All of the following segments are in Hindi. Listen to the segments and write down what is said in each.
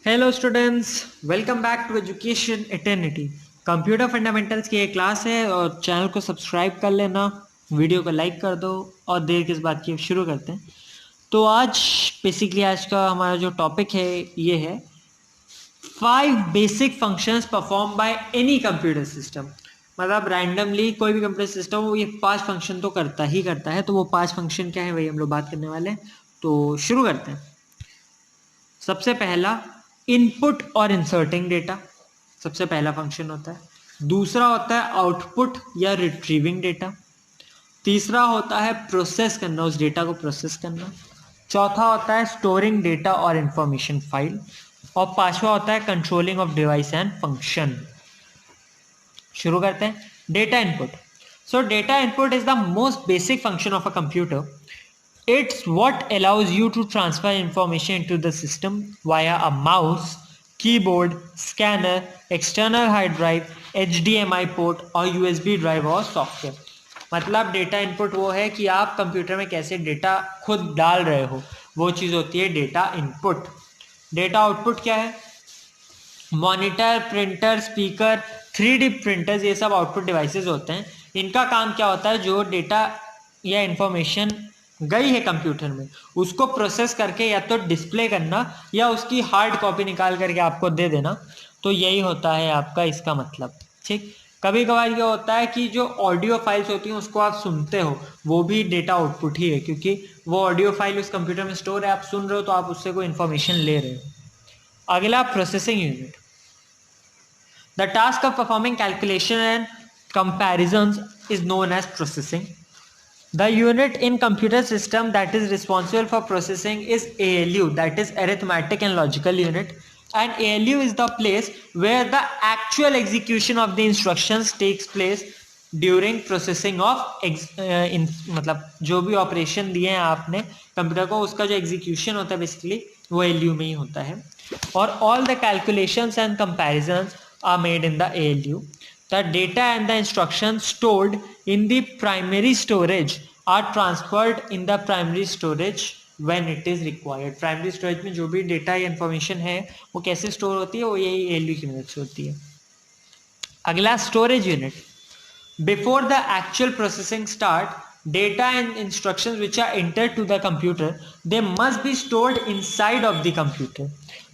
Hello students, welcome back to education eternity. Computer fundamentals की एक क्लास है और चैनल को सब्सक्राइब कर लेना, वीडियो को लाइक कर दो और देर किस बात की शुरू करते हैं। तो आज का हमारा जो टॉपिक है ये है 5 basic functions perform by any computer system. मतलब रैंडमली कोई भी कंप्यूटर सिस्टम वो ये 5 फंक्शन तो करता ही करता है। तो वो 5 फंक्शन क्या है वही हम लोग बात करने वाले हैं। तो शुरू करते हैं। सबसे पहला इनपुट और इंसर्टिंग डेटा, सबसे पहला फंक्शन होता है। दूसरा होता है आउटपुट या रिट्रीविंग डेटा। तीसरा होता है प्रोसेस करना, उस डेटा को प्रोसेस करना। चौथा होता है स्टोरिंग डेटा और इंफॉर्मेशन फाइल। और पांचवा होता है controlling of device and function. शुरू करते हैं। Data input. So data input is the most basic function of a computer. It's what allows you to transfer information into the system via a mouse, keyboard, scanner, external hard drive, HDMI port और USB drive और सॉफ्टवेयर। मतलब डेटा इनपुट वो है कि आप कंप्यूटर में कैसे डेटा खुद डाल रहे हो, वो चीज़ होती है डेटा इनपुट। डेटा आउटपुट क्या है? Monitor, printer, speaker, 3D printers, ये सब आउटपुट डिवाइसेस होते हैं। इनका काम क्या होता है? जो डेटा या इंफॉर्मेशन गई है कंप्यूटर में उसको प्रोसेस करके या तो डिस्प्ले करना या उसकी हार्ड कॉपी निकाल करके आपको दे देना। तो यही होता है आपका इसका मतलब। ठीक, कभी कभार ये होता है कि जो ऑडियो फाइल्स होती हैं उसको आप सुनते हो, वो भी डेटा आउटपुट ही है, क्योंकि वो ऑडियो फाइल उस कंप्यूटर में स्टोर है, आप सुन रहे हो तो आप उससे कोई इंफॉर्मेशन ले रहे हो। अगला processing unit. The task of performing calculation and comparisons is known as processing. The unit in computer system that is responsible for processing is ALU, that is arithmetic and logical unit. And ALU is the place where the actual execution of the instructions takes place during processing of मतलब जो भी ऑपरेशन दिए हैं आपने कंप्यूटर को, उसका जो एग्जीक्यूशन होता है बेसिकली वो ALU में ही होता है। और all the calculations and comparisons are made in the ALU. The data and the instructions stored in the primary storage are transferred in the primary storage when it is required. Primary storage में जो भी डेटा या इंफॉर्मेशन है वो कैसे स्टोर होती है, वो यही ALU की मदद से होती है। अगला storage unit. Before the actual processing start, data and instructions which are entered to the computer, they must be stored inside of the computer.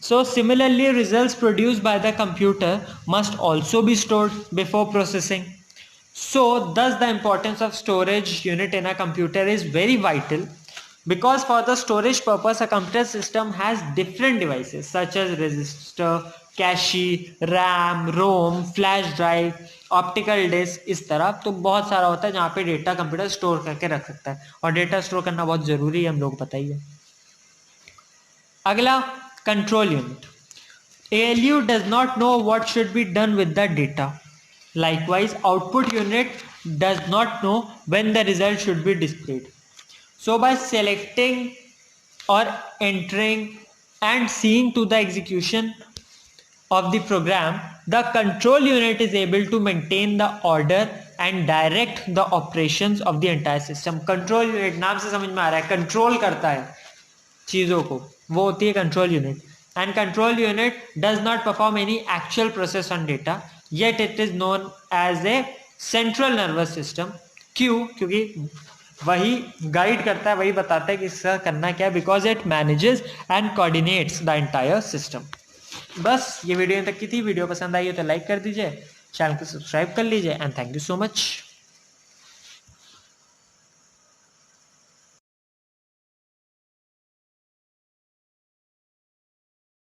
So similarly, results produced by the computer must also be stored before processing. So thus the importance of storage unit in a computer is very vital, because for the storage purpose a computer system has different devices such as register, cache, RAM, ROM, flash drive, optical disk, इस तरह तो बहुत सारा होता है जहाँ पे डेटा कंप्यूटर स्टोर करके रख सकता है। और डेटा स्टोर करना बहुत जरूरी है, हम लोग को पता ही है। अगला control unit. ALU does not know what should be done with the data. Likewise, output unit does not know when the result should be displayed. So by selecting or entering and seeing to the execution of the program, the control unit is able to maintain the order and direct the operations of the entire system. Control unit नाम से समझ में आ रहा है, कंट्रोल करता है चीजों को, वो होती है control unit. And control unit does not perform any actual process on data, yet it is known as a central nervous system. क्यों? क्योंकि वही गाइड करता है, वही बताता है कि इसका करना क्या है, because it manages and coordinates the entire system. बस ये वीडियो तक की थी। वीडियो पसंद आई हो तो लाइक कर दीजिए, चैनल को सब्सक्राइब कर लीजिए and thank you so much.